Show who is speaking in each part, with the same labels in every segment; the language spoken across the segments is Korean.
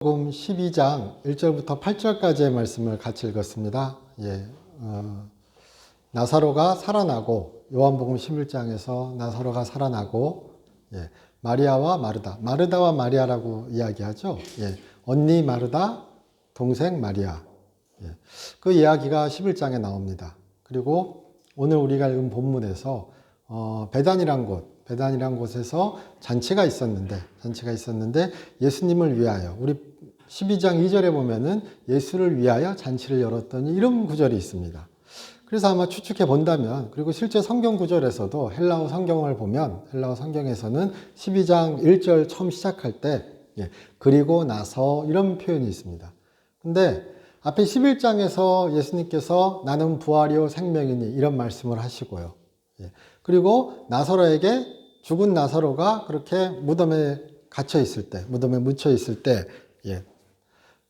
Speaker 1: 요한복음 12장 1절부터 8절까지의 말씀을 같이 읽었습니다. 나사로가 살아나고, 요한복음 11장에서 나사로가 살아나고, 마리아와 마르다, 마르다와 마리아라고 이야기하죠. 언니 마르다, 동생 마리아. 그 이야기가 11장에 나옵니다. 그리고 오늘 우리가 읽은 본문에서 베단이란 곳에서 잔치가 있었는데 예수님을 위하여, 우리 12장 2절에 보면은 예수를 위하여 잔치를 열었더니 이런 구절이 있습니다. 그래서 아마 추측해 본다면, 그리고 실제 성경 구절에서도 헬라어 성경을 보면, 헬라어 성경에서는 12장 1절 처음 시작할 때 그리고 나서 이런 표현이 있습니다. 근데 앞에 11장에서 예수님께서 나는 부활이요 생명이니 이런 말씀을 하시고요. 그리고 나사로에게, 죽은 나사로가 그렇게 무덤에 갇혀 있을 때, 무덤에 묻혀 있을 때,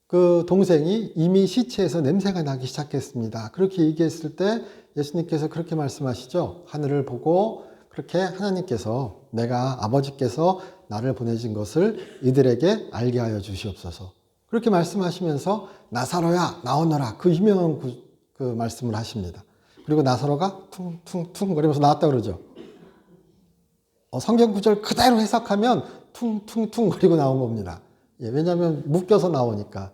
Speaker 1: 그 동생이 이미 시체에서 냄새가 나기 시작했습니다. 그렇게 얘기했을 때 예수님께서 그렇게 말씀하시죠. 하늘을 보고 그렇게 하나님께서, 내가 아버지께서 나를 보내신 것을 이들에게 알게 하여 주시옵소서. 그렇게 말씀하시면서 나사로야 나오너라, 그 유명한 그 말씀을 하십니다. 그리고 나사로가 퉁퉁퉁 거리면서 나왔다 그러죠. 성경 구절 그대로 해석하면 퉁퉁퉁 거리고 나온 겁니다. 왜냐하면 묶여서 나오니까.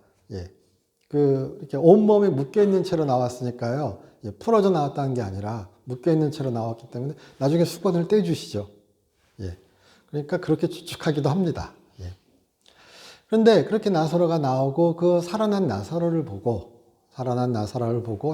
Speaker 1: 이렇게 온몸에 묶여있는 채로 나왔으니까요. 풀어져 나왔다는 게 아니라 묶여있는 채로 나왔기 때문에 나중에 수건을 떼주시죠. 그러니까 그렇게 추측하기도 합니다. 그런데 그렇게 나사로가 나오고, 그 살아난 나사로를 보고,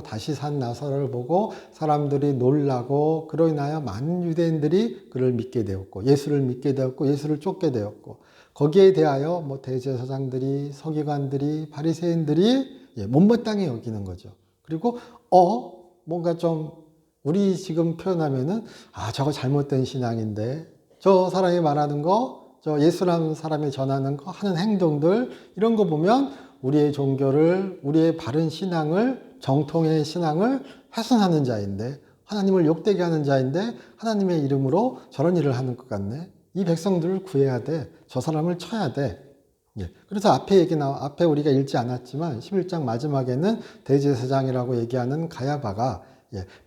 Speaker 1: 다시 산 나사로를 보고 사람들이 놀라고, 그로 인하여 많은 유대인들이 그를 믿게 되었고, 예수를 믿게 되었고, 예수를 쫓게 되었고, 거기에 대하여 대제사장들이, 서기관들이, 바리새인들이 못마땅히 여기는 거죠. 그리고 뭔가 좀 우리 지금 표현하면은 저거 잘못된 신앙인데, 저 사람이 말하는 거, 저 예수라는 사람이 전하는 거, 하는 행동들, 이런 거 보면 우리의 종교를, 우리의 바른 신앙을, 정통의 신앙을 훼손하는 자인데, 하나님을 욕되게 하는 자인데 하나님의 이름으로 저런 일을 하는 것 같네. 이 백성들을 구해야 돼. 저 사람을 쳐야 돼. 그래서 앞에 우리가 읽지 않았지만 11장 마지막에는 대제사장이라고 얘기하는 가야바가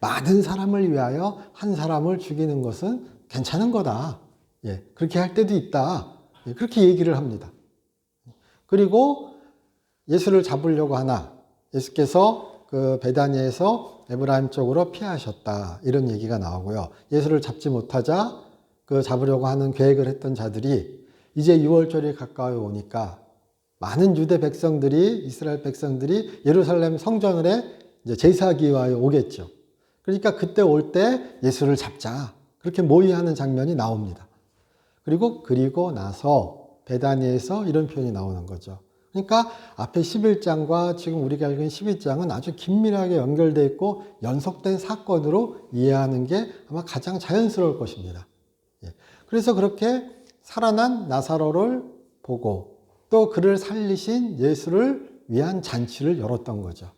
Speaker 1: 많은 사람을 위하여 한 사람을 죽이는 것은 괜찮은 거다. 그렇게 할 때도 있다. 그렇게 얘기를 합니다. 그리고 예수를 잡으려고 하나, 예수께서 그 베다니에서 에브라임 쪽으로 피하셨다, 이런 얘기가 나오고요. 예수를 잡지 못하자 그 잡으려고 하는 계획을 했던 자들이 이제 6월절이 가까이 오니까 많은 유대 백성들이, 이스라엘 백성들이 예루살렘 성전에 이제 제사하기 위하여 오겠죠. 그러니까 그때 올 때 예수를 잡자, 그렇게 모의하는 장면이 나옵니다. 그리고 나서 베다니에서 이런 표현이 나오는 거죠. 그러니까 앞에 11장과 지금 우리가 읽은 12장은 아주 긴밀하게 연결되어 있고 연속된 사건으로 이해하는 게 아마 가장 자연스러울 것입니다. 그래서 그렇게 살아난 나사로를 보고 또 그를 살리신 예수를 위한 잔치를 열었던 거죠.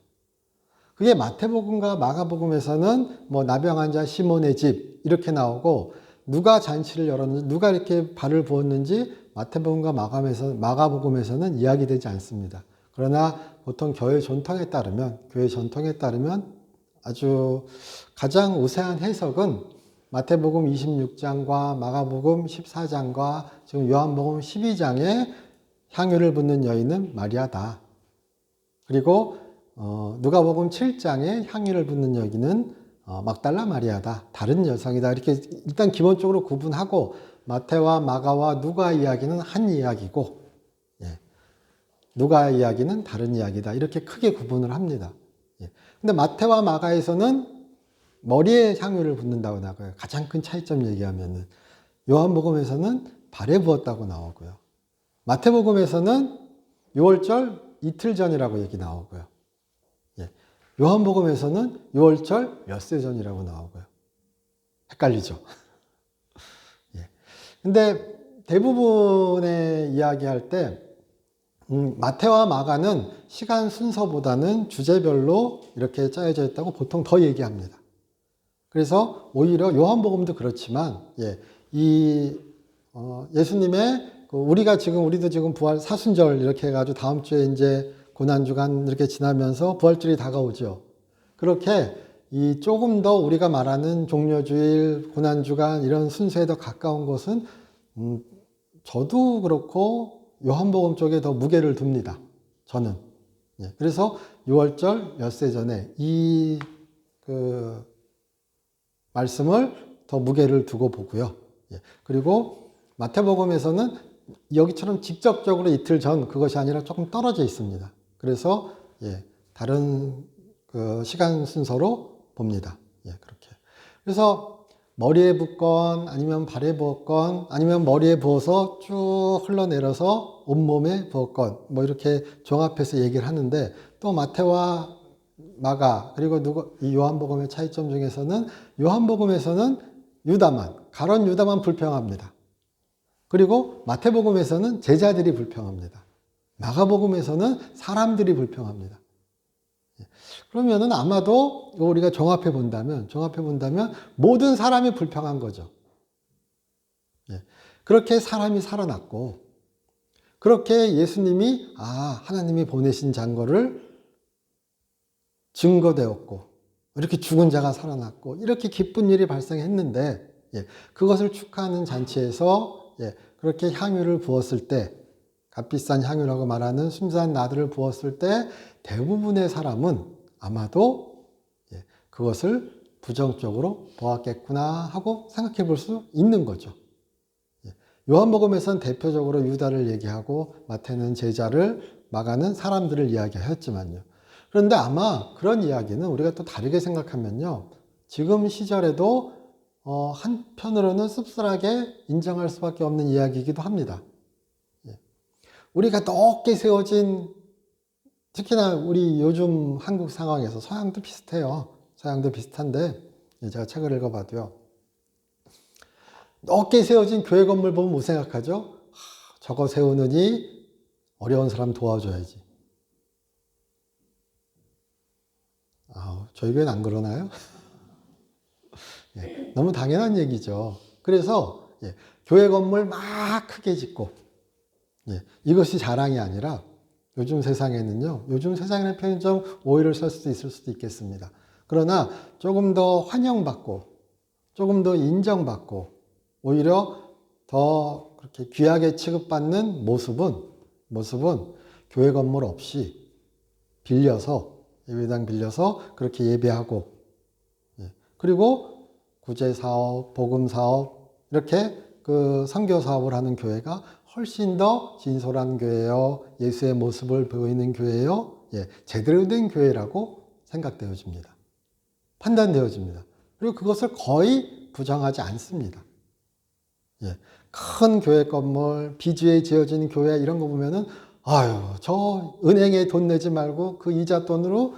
Speaker 1: 그게 마태복음과 마가복음에서는 나병 환자 시몬의 집 이렇게 나오고, 누가 잔치를 열었는지, 누가 이렇게 발을 부었는지 마태복음과 마가복음에서는 이야기되지 않습니다. 그러나 보통 교회 전통에 따르면 아주 가장 우세한 해석은 마태복음 26장과 마가복음 14장과 지금 요한복음 12장에 향유를 붓는 여인은 마리아다. 그리고 누가복음 7장에 향유를 붓는 여인은 막달라 마리아다. 다른 여성이다. 이렇게 일단 기본적으로 구분하고, 마태와 마가와 누가 이야기는 한 이야기고, 누가 이야기는 다른 이야기다. 이렇게 크게 구분을 합니다. 근데 마태와 마가에서는 머리에 향유를 붓는다고 나와요. 가장 큰 차이점 얘기하면은. 요한복음에서는 발에 부었다고 나오고요. 마태복음에서는 6월절 이틀 전이라고 얘기 나오고요. 요한복음에서는 6월절 엿새 전이라고 나오고요. 헷갈리죠? 근데 대부분의 이야기할 때 마태와 마가는 시간 순서보다는 주제별로 이렇게 짜여져 있다고 보통 더 얘기합니다. 그래서 오히려 요한복음도 그렇지만 예수님의 그 우리도 지금 부활 사순절 이렇게 해가지고 다음 주에 이제 고난주간 이렇게 지나면서 부활절이 다가오죠. 그렇게 이 조금 더 우리가 말하는 종려주일, 고난주간 이런 순서에 더 가까운 것은 저도 그렇고 요한복음 쪽에 더 무게를 둡니다. 저는. 예, 그래서 6월절 엿새 전에 그 말씀을 더 무게를 두고 보고요. 예, 그리고 마태복음에서는 여기처럼 직접적으로 이틀 전 그것이 아니라 조금 떨어져 있습니다. 그래서 예, 다른 그 시간 순서로 봅니다. 예, 그렇게. 그래서 머리에 붓건 아니면 발에 부었건 아니면 머리에 부어서 쭉 흘러내려서 온몸에 부었건 뭐 이렇게 종합해서 얘기를 하는데 또 마태와 마가 그리고 이 요한복음의 차이점 중에서는 요한복음에서는 가론 유다만 불평합니다. 그리고 마태복음에서는 제자들이 불평합니다. 마가복음에서는 사람들이 불평합니다. 그러면은 아마도 우리가 종합해 본다면 모든 사람이 불평한 거죠. 그렇게 사람이 살아났고, 그렇게 예수님이 하나님이 보내신 잔거를 증거되었고, 이렇게 죽은 자가 살아났고, 이렇게 기쁜 일이 발생했는데, 그것을 축하하는 잔치에서 그렇게 향유를 부었을 때, 값비싼 향유라고 말하는 순수한 나들을 부었을 때 대부분의 사람은 아마도 그것을 부정적으로 보았겠구나 하고 생각해 볼 수 있는 거죠. 요한복음에서는 대표적으로 유다를 얘기하고 마태는 제자를, 마가는 사람들을 이야기하였지만요. 그런데 아마 그런 이야기는 우리가 또 다르게 생각하면요. 지금 시절에도 한편으로는 씁쓸하게 인정할 수밖에 없는 이야기이기도 합니다. 우리가 높게 세워진, 특히나 우리 요즘 한국 상황에서 서양도 비슷해요. 서양도 비슷한데 제가 책을 읽어봐도요. 높게 세워진 교회 건물 보면 뭐 생각하죠? 저거 세우느니 어려운 사람 도와줘야지. 저희 교회는 안 그러나요? 너무 당연한 얘기죠. 그래서 교회 건물 막 크게 짓고 이것이 자랑이 아니라 요즘 세상에는 표현이 좀 오해를 살 수도 있을 수도 있겠습니다. 그러나 조금 더 환영받고 조금 더 인정받고 오히려 더 그렇게 귀하게 취급받는 모습은 교회 건물 없이 예배당 빌려서 그렇게 예배하고 그리고 구제 사업, 복음 사업 이렇게 그 선교 사업을 하는 교회가 훨씬 더 진솔한 교회요, 예수의 모습을 보이는 교회요, 제대로 된 교회라고 생각되어집니다. 판단되어집니다. 그리고 그것을 거의 부정하지 않습니다. 큰 교회 건물, 비주에 지어진 교회 이런 거 보면은 저 은행에 돈 내지 말고 그 이자 돈으로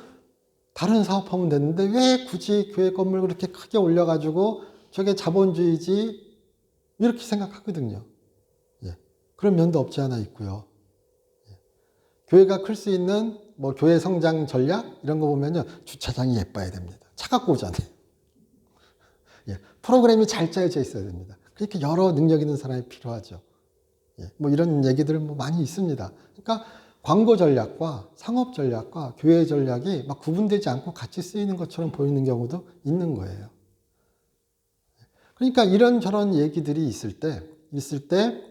Speaker 1: 다른 사업하면 되는데 왜 굳이 교회 건물 그렇게 크게 올려가지고 저게 자본주의지 이렇게 생각하거든요. 그런 면도 없지 않아 있고요. 교회가 클 수 있는 뭐 교회 성장 전략 이런 거 보면요. 주차장이 예뻐야 됩니다. 차 갖고 오잖아요. 프로그램이 잘 짜여져 있어야 됩니다. 그러니까 여러 능력 있는 사람이 필요하죠. 뭐 이런 얘기들 뭐 많이 있습니다. 그러니까 광고 전략과 상업 전략과 교회 전략이 막 구분되지 않고 같이 쓰이는 것처럼 보이는 경우도 있는 거예요. 그러니까 이런저런 얘기들이 있을 때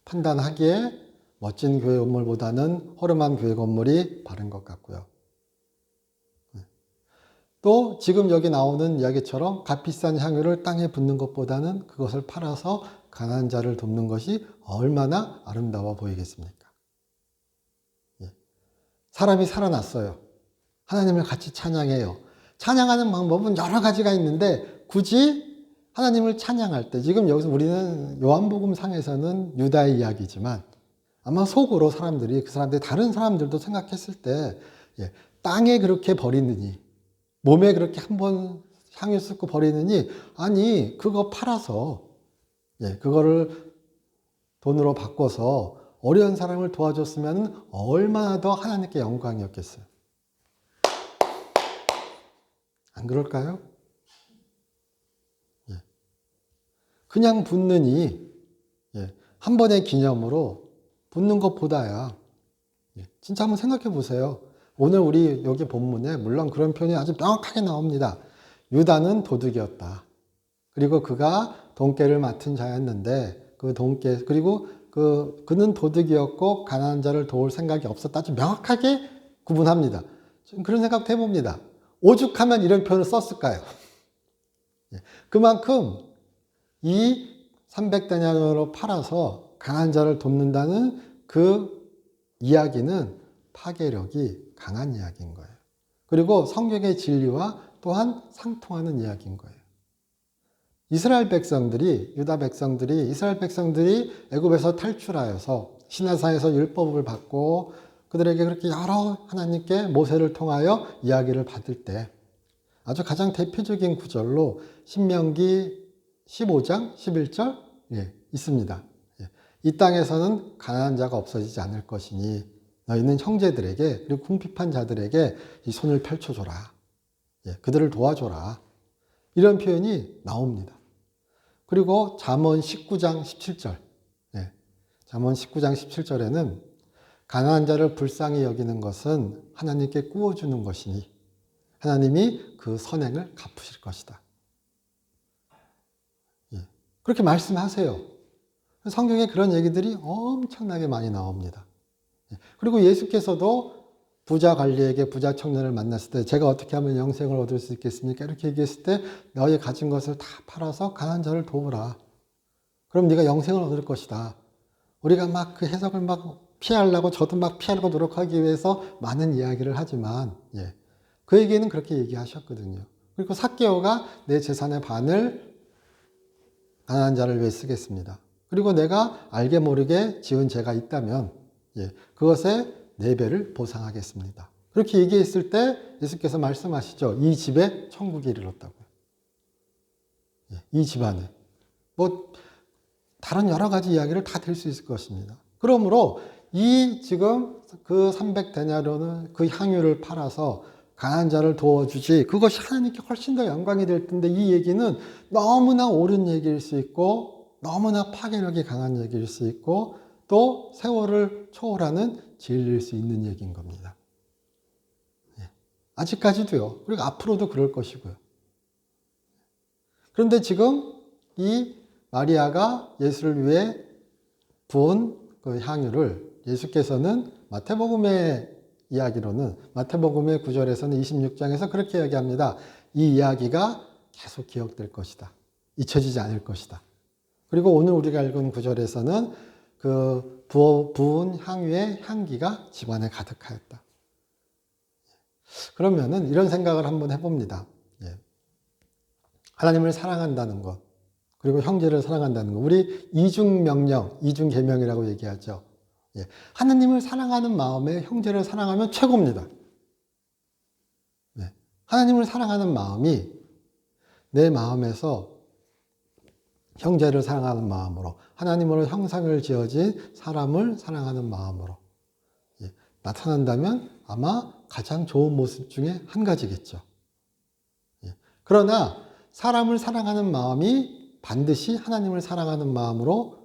Speaker 1: 판단하기에 멋진 교회 건물보다는 허름한 교회 건물이 바른 것 같고요. 또 지금 여기 나오는 이야기처럼 값비싼 향유를 땅에 붓는 것보다는 그것을 팔아서 가난한 자를 돕는 것이 얼마나 아름다워 보이겠습니까? 사람이 살아났어요. 하나님을 같이 찬양해요. 찬양하는 방법은 여러 가지가 있는데 굳이 하나님을 찬양할 때 지금 여기서 우리는 요한복음 상에서는 유다의 이야기지만 아마 속으로 다른 사람들도 생각했을 때 땅에 그렇게 버리느니 몸에 그렇게 한번 향유 쏟고 버리느니 아니 그거 팔아서 그거를 돈으로 바꿔서 어려운 사람을 도와줬으면 얼마나 더 하나님께 영광이었겠어요. 안 그럴까요? 그냥 붓느니 한 번의 기념으로 붙는 것보다야 진짜 한번 생각해 보세요. 오늘 우리 여기 본문에 물론 그런 표현이 아주 명확하게 나옵니다. 유다는 도둑이었다. 그리고 그가 돈깨를 맡은 자였는데 그 돈깨 그리고 그는 도둑이었고 가난한 자를 도울 생각이 없었다. 아주 명확하게 구분합니다. 좀 그런 생각도 해봅니다. 오죽하면 이런 표현을 썼을까요? 그만큼 이 300데나리온으로 팔아서 강한 자를 돕는다는 그 이야기는 파괴력이 강한 이야기인 거예요. 그리고 성경의 진리와 또한 상통하는 이야기인 거예요. 이스라엘 백성들이 애굽에서 탈출하여서 시내산에서 율법을 받고 그들에게 그렇게 여러 하나님께 모세를 통하여 이야기를 받을 때 아주 가장 대표적인 구절로 신명기 15장 11절 있습니다. 이 땅에서는 가난한 자가 없어지지 않을 것이니 너희는 형제들에게 그리고 궁핍한 자들에게 이 손을 펼쳐줘라. 그들을 도와줘라. 이런 표현이 나옵니다. 그리고 잠언 19장 17절 잠언 19장 17절에는 가난한 자를 불쌍히 여기는 것은 하나님께 꾸어주는 것이니 하나님이 그 선행을 갚으실 것이다. 그렇게 말씀하세요. 성경에 그런 얘기들이 엄청나게 많이 나옵니다. 그리고 예수께서도 부자 관리에게 부자 청년을 만났을 때 제가 어떻게 하면 영생을 얻을 수 있겠습니까? 이렇게 얘기했을 때 너희 가진 것을 다 팔아서 가난한 자를 도우라. 그럼 네가 영생을 얻을 것이다. 우리가 막 그 해석을 막 피하려고 저도 막 피하려고 노력하기 위해서 많은 이야기를 하지만 그에게는 그렇게 얘기하셨거든요. 그리고 삭개오가 내 재산의 반을 가난한 자를 위해 쓰겠습니다. 그리고 내가 알게 모르게 지은 죄가 있다면 그것의 4배를 보상하겠습니다. 그렇게 얘기했을 때 예수께서 말씀하시죠. 이 집에 천국이 이르렀다고요. 이 집안에. 뭐 다른 여러 가지 이야기를 다 될 수 있을 것입니다. 그러므로 이 지금 그 300데나리온은 그 향유를 팔아서 가난한 자를 도와주지 그것이 하나님께 훨씬 더 영광이 될 텐데 이 얘기는 너무나 옳은 얘기일 수 있고 너무나 파괴력이 강한 얘기일 수 있고 또 세월을 초월하는 진리일 수 있는 얘기인 겁니다. 아직까지도요. 그리고 앞으로도 그럴 것이고요. 그런데 지금 이 마리아가 예수를 위해 부은 그 향유를 예수께서는 마태복음의 이야기로는 마태복음의 9절에서는 26장에서 그렇게 이야기합니다. 이 이야기가 계속 기억될 것이다. 잊혀지지 않을 것이다. 그리고 오늘 우리가 읽은 9절에서는 그 부은 향유의 향기가 집안에 가득하였다. 그러면은 이런 생각을 한번 해봅니다. 하나님을 사랑한다는 것, 그리고 형제를 사랑한다는 것. 우리 이중명령, 이중계명이라고 얘기하죠. 하나님을 사랑하는 마음에 형제를 사랑하면 최고입니다. 하나님을 사랑하는 마음이 내 마음에서 형제를 사랑하는 마음으로 하나님으로 형상을 지어진 사람을 사랑하는 마음으로 나타난다면 아마 가장 좋은 모습 중에 한 가지겠죠. 그러나 사람을 사랑하는 마음이 반드시 하나님을 사랑하는 마음으로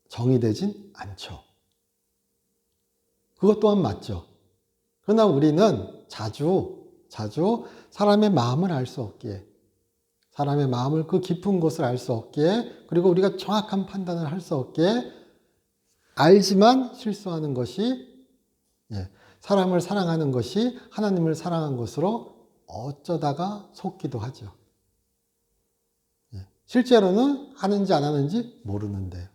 Speaker 1: 정의되진 않죠. 그것 또한 맞죠. 그러나 우리는 자주 사람의 마음을 알 수 없기에 사람의 마음을 그 깊은 곳을 알 수 없기에 그리고 우리가 정확한 판단을 할 수 없기에 알지만 실수하는 것이 사람을 사랑하는 것이 하나님을 사랑한 것으로 어쩌다가 속기도 하죠. 실제로는 하는지 안 하는지 모르는데요.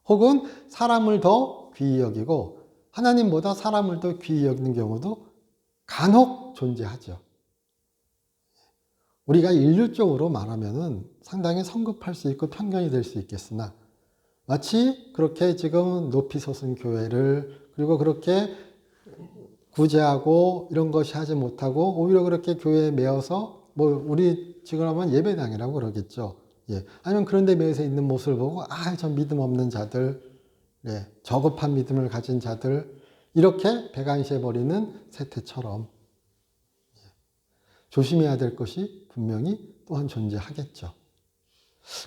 Speaker 1: 혹은 사람을 더 귀히 여기고 하나님보다 사람을 더 귀히 여기는 경우도 간혹 존재하죠. 우리가 인류적으로 말하면은 상당히 성급할 수 있고 편견이 될 수 있겠으나 마치 그렇게 지금 높이 솟은 교회를 그리고 그렇게 구제하고 이런 것이 하지 못하고 오히려 그렇게 교회에 매여서 뭐 우리 지금 하면 예배당이라고 그러겠죠. 아니면 그런 데 매여서 있는 모습을 보고 저 믿음 없는 자들, 저급한 믿음을 가진 자들 이렇게 배관시해버리는 세태처럼 조심해야 될 것이 분명히 또한 존재하겠죠.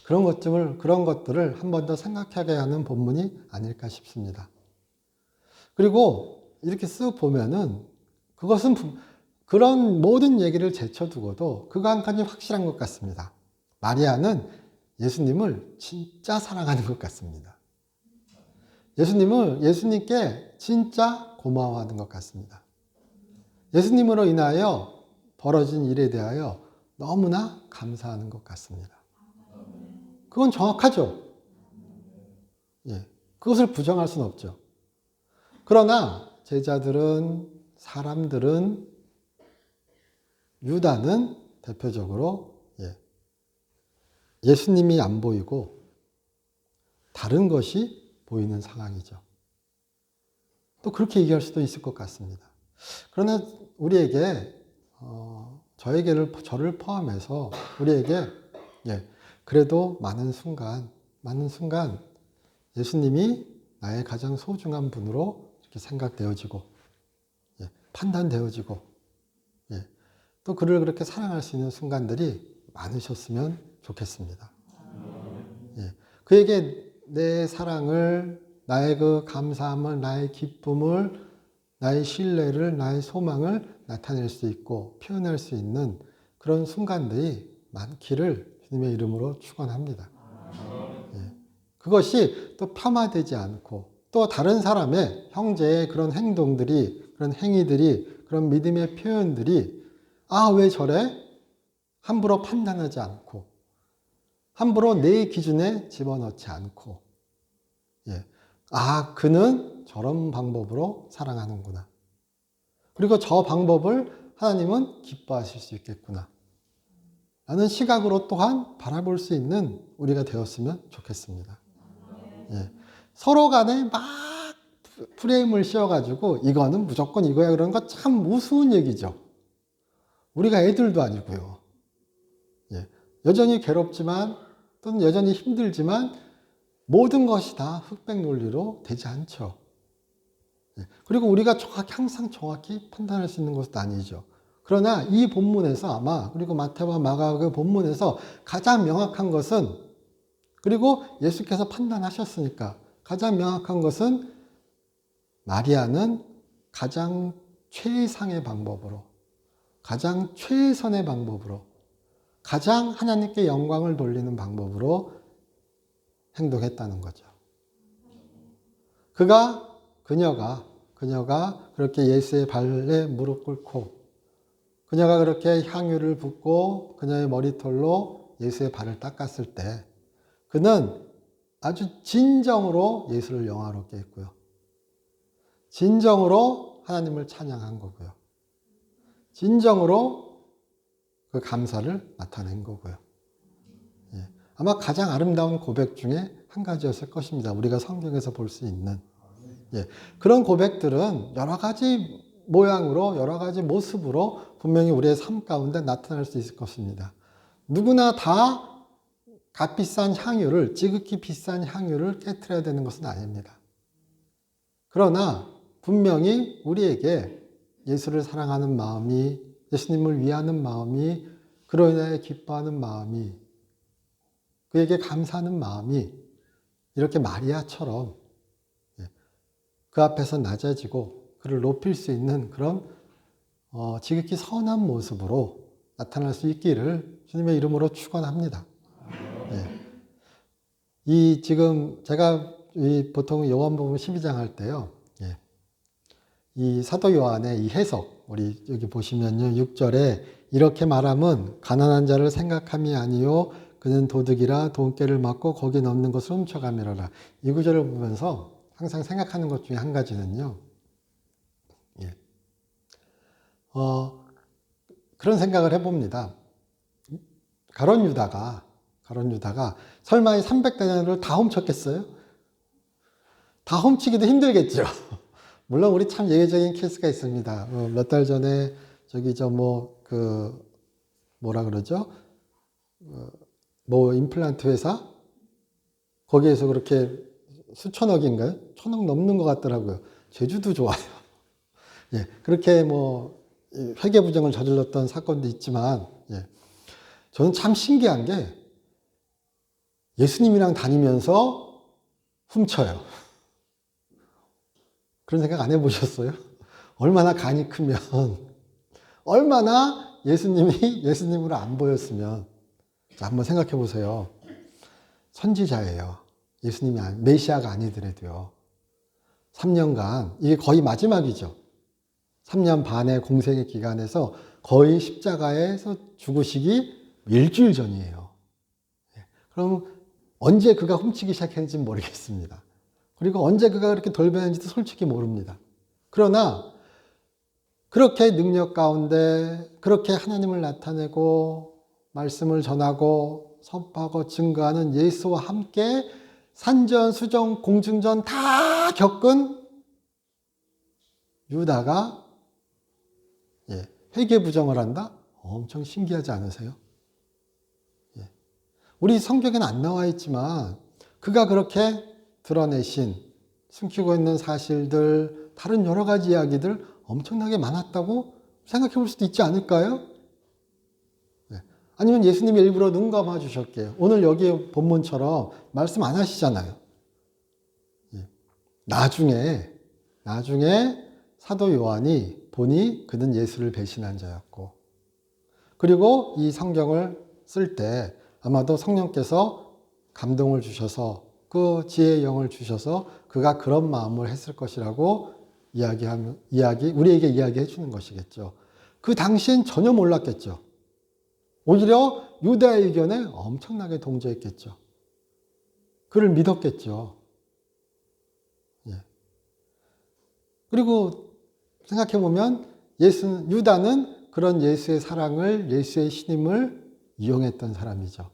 Speaker 1: 그런 것들을 한 번 더 생각하게 하는 본문이 아닐까 싶습니다. 그리고 이렇게 쓱 보면은 그것은 그런 모든 얘기를 제쳐두고도 그거 한 가지 확실한 것 같습니다. 마리아는 예수님을 진짜 사랑하는 것 같습니다. 예수님께 진짜 고마워하는 것 같습니다. 예수님으로 인하여 벌어진 일에 대하여 너무나 감사하는 것 같습니다. 그건 정확하죠. 예, 그것을 부정할 수는 없죠. 그러나 제자들은, 사람들은, 유다는 대표적으로 예수님이 안 보이고 다른 것이 보이는 상황이죠. 또 그렇게 얘기할 수도 있을 것 같습니다. 그러나 우리에게 저를 포함해서 우리에게 그래도 많은 순간 예수님이 나의 가장 소중한 분으로 이렇게 생각되어지고 판단되어지고 또 그를 그렇게 사랑할 수 있는 순간들이 많으셨으면 좋겠습니다. 그에게 내 사랑을, 나의 그 감사함을, 나의 기쁨을, 나의 신뢰를, 나의 소망을 나타낼 수 있고 표현할 수 있는 그런 순간들이 많기를 주님의 이름으로 축원합니다. 그것이 또 폄하되지 않고 또 다른 사람의 형제의 그런 행동들이, 그런 행위들이, 그런 믿음의 표현들이 왜 저래? 함부로 판단하지 않고 함부로 내 기준에 집어넣지 않고 그는 저런 방법으로 사랑하는구나. 그리고 저 방법을 하나님은 기뻐하실 수 있겠구나. 라는 시각으로 또한 바라볼 수 있는 우리가 되었으면 좋겠습니다. 서로 간에 막 프레임을 씌워가지고 이거는 무조건 이거야 그런 거 참 우스운 얘기죠. 우리가 애들도 아니고요. 여전히 괴롭지만 또는 여전히 힘들지만 모든 것이 다 흑백 논리로 되지 않죠. 그리고 우리가 항상 정확히 판단할 수 있는 것도 아니죠. 그러나 이 본문에서 그리고 마태와 마가 그 본문에서 가장 명확한 것은, 그리고 예수께서 판단하셨으니까 가장 명확한 것은 마리아는 가장 최상의 방법으로, 가장 최선의 방법으로, 가장 하나님께 영광을 돌리는 방법으로 행동했다는 거죠. 그녀가 그렇게 예수의 발에 무릎 꿇고 그녀가 그렇게 향유를 붓고 그녀의 머리털로 예수의 발을 닦았을 때 그는 아주 진정으로 예수를 영화롭게 했고요. 진정으로 하나님을 찬양한 거고요. 진정으로 그 감사를 나타낸 거고요. 아마 가장 아름다운 고백 중에 한 가지였을 것입니다. 우리가 성경에서 볼 수 있는. 그런 고백들은 여러 가지 모양으로, 여러 가지 모습으로 분명히 우리의 삶 가운데 나타날 수 있을 것입니다. 누구나 다 값비싼 향유를, 지극히 비싼 향유를 깨트려야 되는 것은 아닙니다. 그러나 분명히 우리에게 예수를 사랑하는 마음이, 예수님을 위하는 마음이, 그로 인하여 기뻐하는 마음이, 그에게 감사하는 마음이 이렇게 마리아처럼 그 앞에서 낮아지고 그를 높일 수 있는 그런 지극히 선한 모습으로 나타날 수 있기를 주님의 이름으로 축원합니다. 지금 제가 보통 요한복음 12장 할 때요. 이 사도 요한의 이 해석, 우리 여기 보시면요. 6절에 이렇게 말함은 가난한 자를 생각함이 아니요 그는 도둑이라 돈깨를 맞고 거기 넣는 것을 훔쳐가미로라. 이 구절을 보면서 항상 생각하는 것 중에 한 가지는요. 그런 생각을 해봅니다. 가룟 유다가 설마 이 300데나리온을 다 훔쳤겠어요? 다 훔치기도 힘들겠죠. 물론 우리 참 예외적인 케이스가 있습니다. 몇 달 전에 뭐라 그러죠? 임플란트 회사? 거기에서 그렇게 수천억인가요? 천억 넘는 것 같더라고요. 제주도 좋아요. 그렇게 회계부정을 저질렀던 사건도 있지만, 저는 참 신기한 게, 예수님이랑 다니면서 훔쳐요. 그런 생각 안 해보셨어요? 얼마나 간이 크면, 얼마나 예수님이 예수님으로 안 보였으면. 자, 한번 생각해 보세요. 선지자예요. 예수님이 메시아가 아니더라도요. 3년간, 이게 거의 마지막이죠. 3년 반의 공생의 기간에서 거의 십자가에서 죽으시기 일주일 전이에요. 그럼 언제 그가 훔치기 시작했는지 모르겠습니다. 그리고 언제 그가 그렇게 돌변했는지도 솔직히 모릅니다. 그러나 그렇게 능력 가운데 그렇게 하나님을 나타내고 말씀을 전하고 선포하고 증거하는 예수와 함께 산전, 수전, 공중전 다 겪은 유다가 회개부정을 한다? 엄청 신기하지 않으세요? 우리 성경에는 안 나와 있지만 그가 그렇게 드러내신 숨기고 있는 사실들, 다른 여러 가지 이야기들 엄청나게 많았다고 생각해 볼 수도 있지 않을까요? 아니면 예수님이 일부러 눈 감아 주셨게요. 오늘 여기 본문처럼 말씀 안 하시잖아요. 나중에 사도 요한이 보니 그는 예수를 배신한 자였고, 그리고 이 성경을 쓸 때 아마도 성령께서 감동을 주셔서 그 지혜의 영을 주셔서 그가 그런 마음을 했을 것이라고 우리에게 이야기해 주는 것이겠죠. 그 당시엔 전혀 몰랐겠죠. 오히려 유다의 의견에 엄청나게 동조했겠죠. 그를 믿었겠죠. 그리고 생각해보면 유다는 그런 예수의 사랑을, 예수의 신임을 이용했던 사람이죠.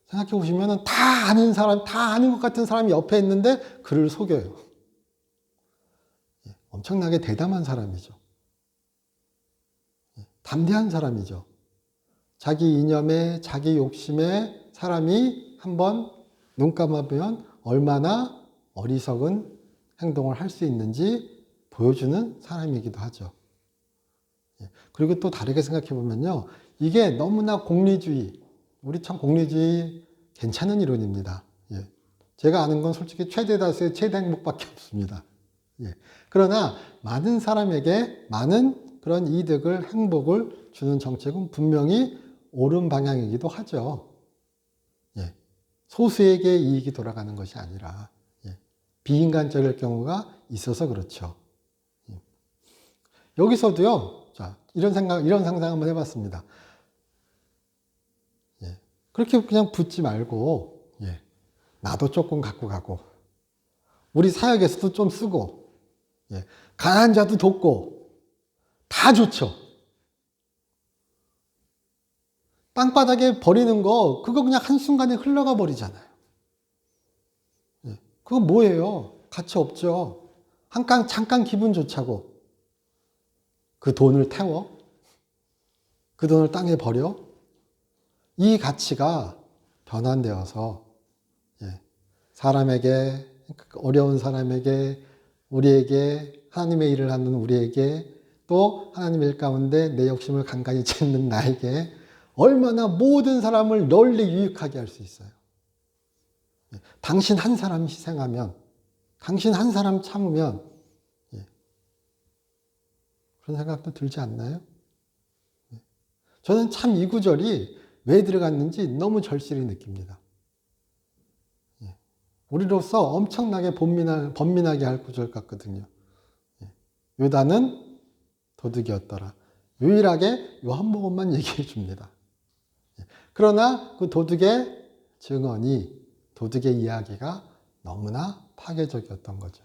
Speaker 1: 생각해보시면 다 아는 사람, 다 아는 것 같은 사람이 옆에 있는데 그를 속여요. 엄청나게 대담한 사람이죠. 담대한 사람이죠. 자기 이념에, 자기 욕심에 사람이 한번 눈 감아보면 얼마나 어리석은 행동을 할 수 있는지 보여주는 사람이기도 하죠. 그리고 또 다르게 생각해 보면요. 이게 너무나 공리주의, 우리 참 공리주의 괜찮은 이론입니다. 제가 아는 건 솔직히 최대 다수의 최대 행복밖에 없습니다. 그러나 많은 사람에게 많은 그런 이득을, 행복을 주는 정책은 분명히 옳은 방향이기도 하죠. 소수에게 이익이 돌아가는 것이 아니라 비인간적일 경우가 있어서 그렇죠. 여기서도요, 자, 이런 상상 한번 해봤습니다. 그렇게 그냥 붙지 말고, 나도 조금 갖고 가고, 우리 사역에서도 좀 쓰고, 가난한 자도 돕고, 다 좋죠. 땅바닥에 버리는 거, 그거 그냥 한순간에 흘러가 버리잖아요. 그거 뭐예요? 가치 없죠. 잠깐 기분 좋자고. 그 돈을 태워? 그 돈을 땅에 버려? 이 가치가 변환되어서 사람에게, 어려운 사람에게, 우리에게, 하나님의 일을 하는 우리에게, 또 하나님의 일 가운데 내 욕심을 간간히 찾는 나에게 얼마나 모든 사람을 널리 유익하게 할 수 있어요. 당신 한 사람 희생하면, 당신 한 사람 참으면, 그런 생각도 들지 않나요? 저는 참 이 구절이 왜 들어갔는지 너무 절실히 느낍니다. 우리로서 엄청나게 번민하게 할 구절 같거든요. 유다는 도둑이었더라. 유일하게 요 한 부분만 얘기해 줍니다. 그러나 그 도둑의 증언이, 도둑의 이야기가 너무나 파괴적이었던 거죠.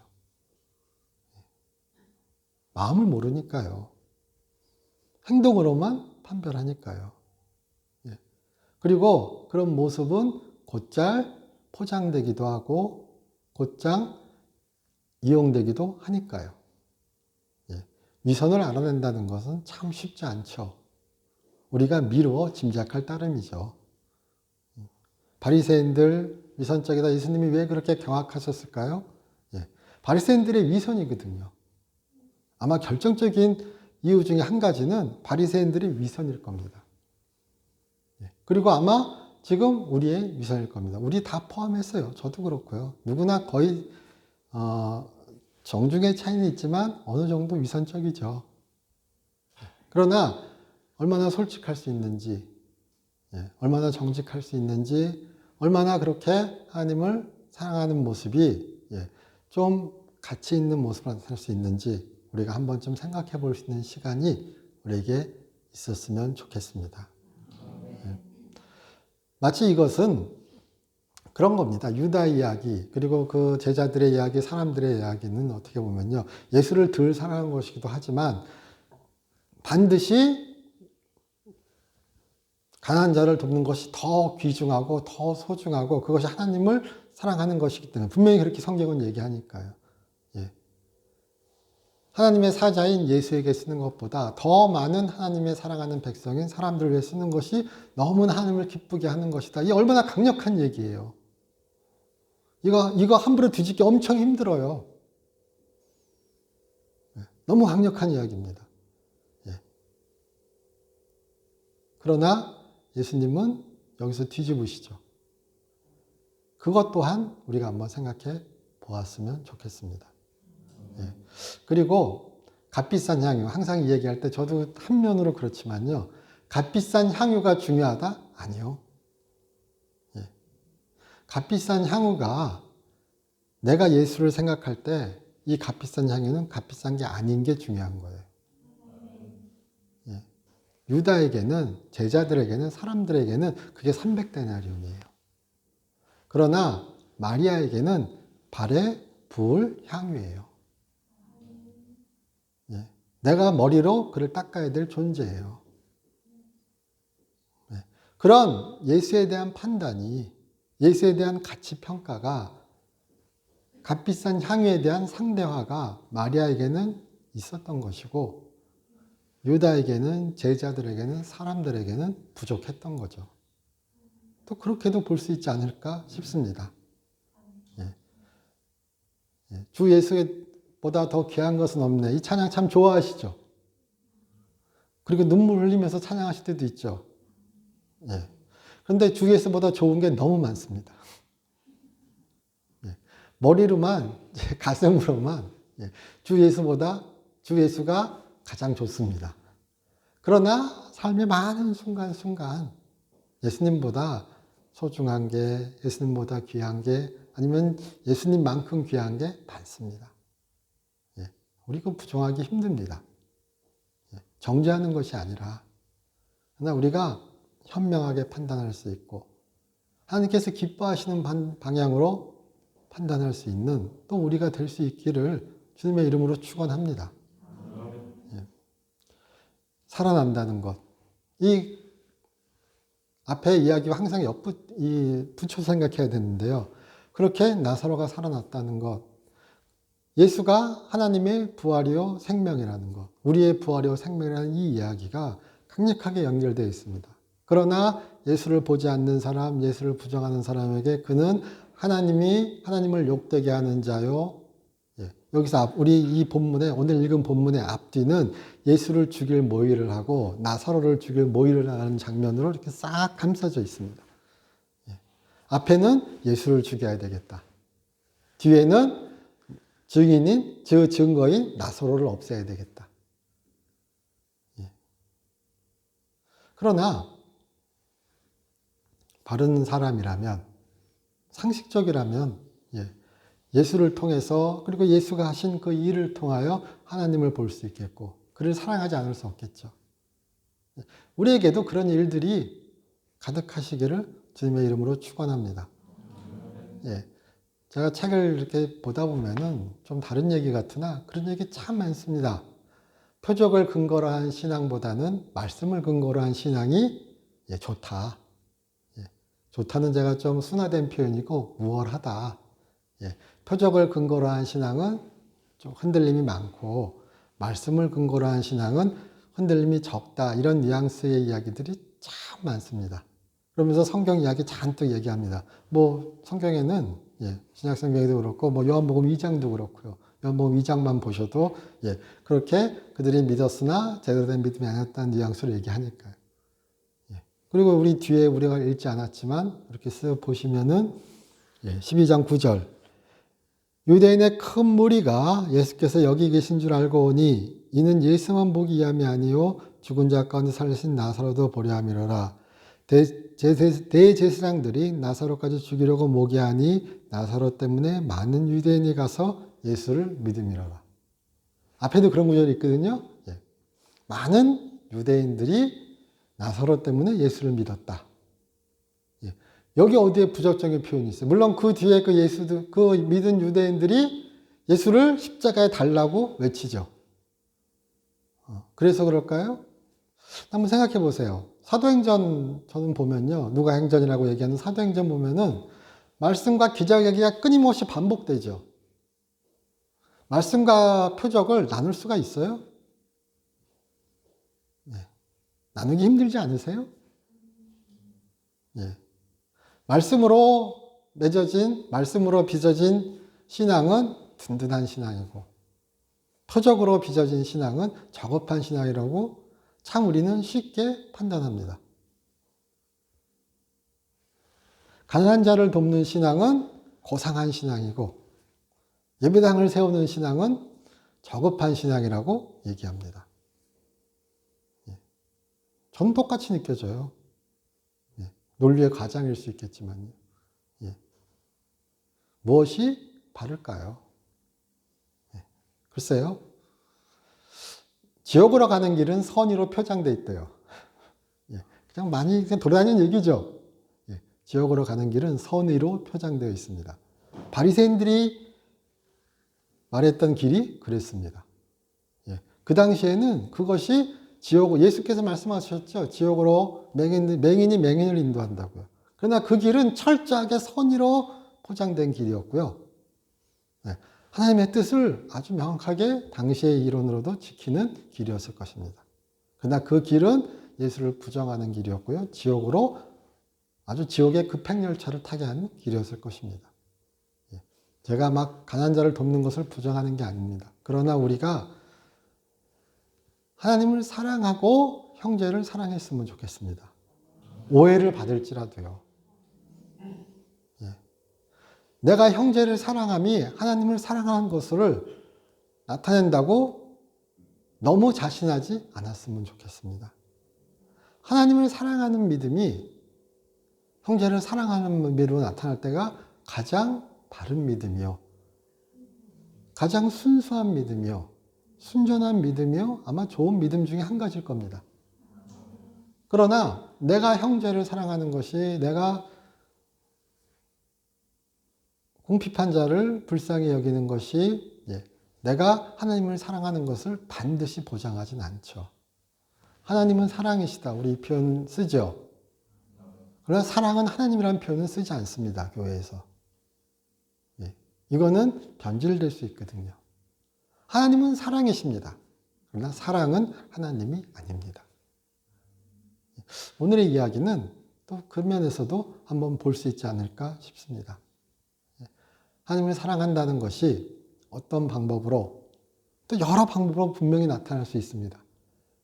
Speaker 1: 마음을 모르니까요. 행동으로만 판별하니까요. 그리고 그런 모습은 곧잘 포장되기도 하고 곧장 이용되기도 하니까요. 위선을 알아낸다는 것은 참 쉽지 않죠. 우리가 미루어 짐작할 따름이죠. 바리새인들 위선적이다. 예수님이 왜 그렇게 경악하셨을까요? 바리새인들의 위선이거든요. 아마 결정적인 이유 중에 한 가지는 바리새인들의 위선일 겁니다. 그리고 아마 지금 우리의 위선일 겁니다. 우리 다 포함했어요. 저도 그렇고요. 누구나 거의 정중의 차이는 있지만 어느 정도 위선적이죠. 그러나 얼마나 솔직할 수 있는지, 얼마나 정직할 수 있는지, 얼마나 그렇게 하나님을 사랑하는 모습이 좀 가치 있는 모습을 나타낼 수 있는지 우리가 한 번쯤 생각해 볼 수 있는 시간이 우리에게 있었으면 좋겠습니다. 마치 이것은 그런 겁니다. 유다 이야기, 그리고 그 제자들의 이야기, 사람들의 이야기는 어떻게 보면요. 예수를 덜 사랑하는 것이기도 하지만 반드시 가난한 자를 돕는 것이 더 귀중하고 더 소중하고 그것이 하나님을 사랑하는 것이기 때문에 분명히 그렇게 성경은 얘기하니까요. 하나님의 사자인 예수에게 쓰는 것보다 더 많은 하나님의 사랑하는 백성인 사람들을 위해 쓰는 것이 너무나 하나님을 기쁘게 하는 것이다. 이게 얼마나 강력한 얘기예요. 이거 함부로 뒤집기 엄청 힘들어요. 너무 강력한 이야기입니다. 그러나 예수님은 여기서 뒤집으시죠. 그것 또한 우리가 한번 생각해 보았으면 좋겠습니다. 그리고 값비싼 향유, 항상 이 얘기할 때 저도 한면으로 그렇지만요. 값비싼 향유가 중요하다? 아니요. 값비싼 향유가 내가 예수를 생각할 때 이 값비싼 향유는 값비싼 게 아닌 게 중요한 거예요. 유다에게는, 제자들에게는, 사람들에게는 그게 300데나리온이에요. 그러나 마리아에게는 발에 부을 향유예요. 내가 머리로 그를 닦아야 될 존재예요. 그런 예수에 대한 판단이, 예수에 대한 가치 평가가 값비싼 향유에 대한 상대화가 마리아에게는 있었던 것이고 유다에게는, 제자들에게는, 사람들에게는 부족했던 거죠. 또 그렇게도 볼 수 있지 않을까 싶습니다. 주 예수보다 더 귀한 것은 없네. 이 찬양 참 좋아하시죠? 그리고 눈물 흘리면서 찬양하실 때도 있죠. 그런데 주 예수보다 좋은 게 너무 많습니다. 머리로만, 가슴으로만 주 예수가 가장 좋습니다. 그러나 삶의 많은 순간순간 예수님보다 소중한 게, 예수님보다 귀한 게, 아니면 예수님만큼 귀한 게 많습니다. 우리 그 부정하기 힘듭니다. 정죄하는 것이 아니라, 그러나 우리가 현명하게 판단할 수 있고, 하나님께서 기뻐하시는 방향으로 판단할 수 있는 또 우리가 될 수 있기를 주님의 이름으로 축원합니다. 살아난다는 것. 이 앞에 이야기와 항상 붙여 생각해야 되는데요. 그렇게 나사로가 살아났다는 것. 예수가 하나님의 부활이요 생명이라는 것. 우리의 부활이요 생명이라는 이 이야기가 강력하게 연결되어 있습니다. 그러나 예수를 보지 않는 사람, 예수를 부정하는 사람에게 그는 하나님을 욕되게 하는 자요. 여기서 우리 이 본문에, 오늘 읽은 본문의 앞뒤는 예수를 죽일 모의를 하고 나사로를 죽일 모의를 하는 장면으로 이렇게 싹 감싸져 있습니다. 앞에는 예수를 죽여야 되겠다. 뒤에는 증거인 나사로를 없애야 되겠다. 그러나 바른 사람이라면, 상식적이라면 예수를 통해서, 그리고 예수가 하신 그 일을 통하여 하나님을 볼 수 있겠고 그를 사랑하지 않을 수 없겠죠. 우리에게도 그런 일들이 가득하시기를 주님의 이름으로 축원합니다. 제가 책을 이렇게 보다 보면은 좀 다른 얘기 같으나 그런 얘기 참 많습니다. 표적을 근거로 한 신앙보다는 말씀을 근거로 한 신앙이 좋다. 좋다는 제가 좀 순화된 표현이고 우월하다. 표적을 근거로 한 신앙은 좀 흔들림이 많고 말씀을 근거로 한 신앙은 흔들림이 적다. 이런 뉘앙스의 이야기들이 참 많습니다. 그러면서 성경 이야기 잔뜩 얘기합니다. 뭐 성경에는 신약 성경에도 그렇고 뭐 요한복음 2장도 그렇고요. 요한복음 2장만 보셔도 그렇게 그들이 믿었으나 제대로 된 믿음이 아니었다는 뉘앙스를 얘기하니까요. 그리고 우리 뒤에 우리가 읽지 않았지만 이렇게 쓱 보시면은 12장 9절 유대인의 큰 무리가 예수께서 여기 계신 줄 알고 오니 이는 예수만 보기 위함이 아니요 죽은 자 가운데 살리신 나사로도 보려 함이로라. 대제사장들이 나사로까지 죽이려고 모기하니 나사로 때문에 많은 유대인이 가서 예수를 믿음이로라. 앞에도 그런 구절이 있거든요. 많은 유대인들이 나사로 때문에 예수를 믿었다. 여기 어디에 부적절한 표현이 있어요? 물론 그 뒤에 그 믿은 유대인들이 예수를 십자가에 달라고 외치죠. 그래서 그럴까요? 한번 생각해 보세요. 사도행전 저는 보면요. 누가행전이라고 얘기하는 사도행전 보면은 말씀과 기자얘기가 끊임없이 반복되죠. 말씀과 표적을 나눌 수가 있어요? 나누기 힘들지 않으세요? 말씀으로 말씀으로 빚어진 신앙은 든든한 신앙이고, 표적으로 빚어진 신앙은 저급한 신앙이라고 참 우리는 쉽게 판단합니다. 가난한 자를 돕는 신앙은 고상한 신앙이고, 예배당을 세우는 신앙은 저급한 신앙이라고 얘기합니다. 전 똑같이 느껴져요. 논리의 과장일 수 있겠지만요. 무엇이 바를까요? 글쎄요. 지옥으로 가는 길은 선의로 표장돼 있대요. 그냥 많이 돌아다니는 얘기죠. 지옥으로 가는 길은 선의로 표장되어 있습니다. 바리새인들이 말했던 길이 그랬습니다. 그 당시에는 그것이 예수께서 말씀하셨죠. 지옥으로 맹인이 맹인을 인도한다고요. 그러나 그 길은 철저하게 선의로 포장된 길이었고요. 하나님의 뜻을 아주 명확하게 당시의 이론으로도 지키는 길이었을 것입니다. 그러나 그 길은 예수를 부정하는 길이었고요. 지옥의 급행열차를 타게 하는 길이었을 것입니다. 제가 막 가난한 자를 돕는 것을 부정하는 게 아닙니다. 그러나 우리가 하나님을 사랑하고 형제를 사랑했으면 좋겠습니다. 오해를 받을지라도요. 내가 형제를 사랑함이 하나님을 사랑하는 것을 나타낸다고 너무 자신하지 않았으면 좋겠습니다. 하나님을 사랑하는 믿음이 형제를 사랑하는 믿음으로 나타날 때가 가장 바른 믿음이요. 가장 순수한 믿음이요. 순전한 믿음이요. 아마 좋은 믿음 중에 한 가지일 겁니다. 그러나 내가 형제를 사랑하는 것이 내가 궁핍한 자를 불쌍히 여기는 것이 내가 하나님을 사랑하는 것을 반드시 보장하진 않죠. 하나님은 사랑이시다. 우리 이 표현 쓰죠. 그러나 사랑은 하나님이라는 표현은 쓰지 않습니다. 교회에서. 이거는 변질될 수 있거든요. 하나님은 사랑이십니다. 그러나 사랑은 하나님이 아닙니다. 오늘의 이야기는 또 그 면에서도 한번 볼 수 있지 않을까 싶습니다. 하나님을 사랑한다는 것이 어떤 방법으로 또 여러 방법으로 분명히 나타날 수 있습니다.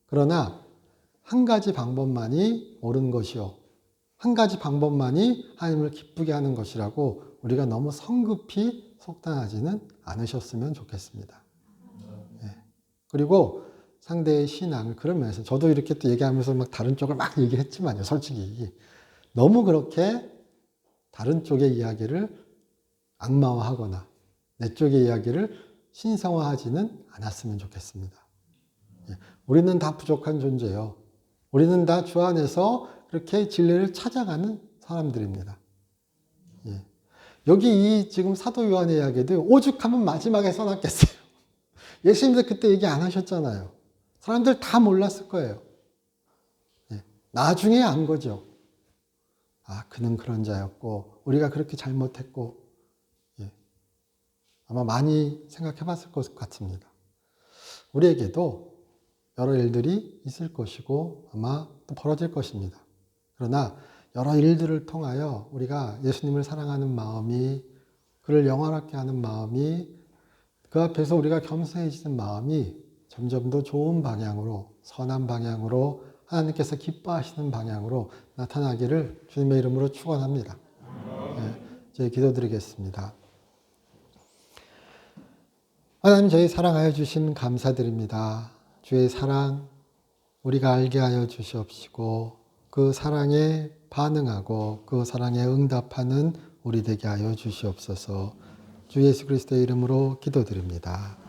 Speaker 1: 그러나 한 가지 방법만이 옳은 것이요. 한 가지 방법만이 하나님을 기쁘게 하는 것이라고 우리가 너무 성급히 속단하지는 않으셨으면 좋겠습니다. 그리고 상대의 신앙을 그런 면에서 저도 이렇게 또 얘기하면서 막 다른 쪽을 막 얘기를 했지만요. 솔직히 너무 그렇게 다른 쪽의 이야기를 악마화하거나 내 쪽의 이야기를 신성화하지는 않았으면 좋겠습니다. 우리는 다 부족한 존재예요. 우리는 다 주 안에서 그렇게 진리를 찾아가는 사람들입니다. 여기 이 지금 사도 요한의 이야기도 오죽하면 마지막에 써놨겠어요. 예수님도 그때 얘기 안 하셨잖아요. 사람들 다 몰랐을 거예요. 나중에 안 거죠. 아, 그는 그런 자였고 우리가 그렇게 잘못했고 아마 많이 생각해 봤을 것 같습니다. 우리에게도 여러 일들이 있을 것이고 아마 또 벌어질 것입니다. 그러나 여러 일들을 통하여 우리가 예수님을 사랑하는 마음이, 그를 영원하게 하는 마음이, 그 앞에서 우리가 겸손해지는 마음이 점점 더 좋은 방향으로, 선한 방향으로 하나님께서 기뻐하시는 방향으로 나타나기를 주님의 이름으로 축원합니다. 저희 기도드리겠습니다. 하나님, 저희 사랑하여 주신 감사드립니다. 주의 사랑 우리가 알게 하여 주시옵시고 그 사랑에 반응하고 그 사랑에 응답하는 우리 되게 하여 주시옵소서. 주 예수 그리스도의 이름으로 기도드립니다.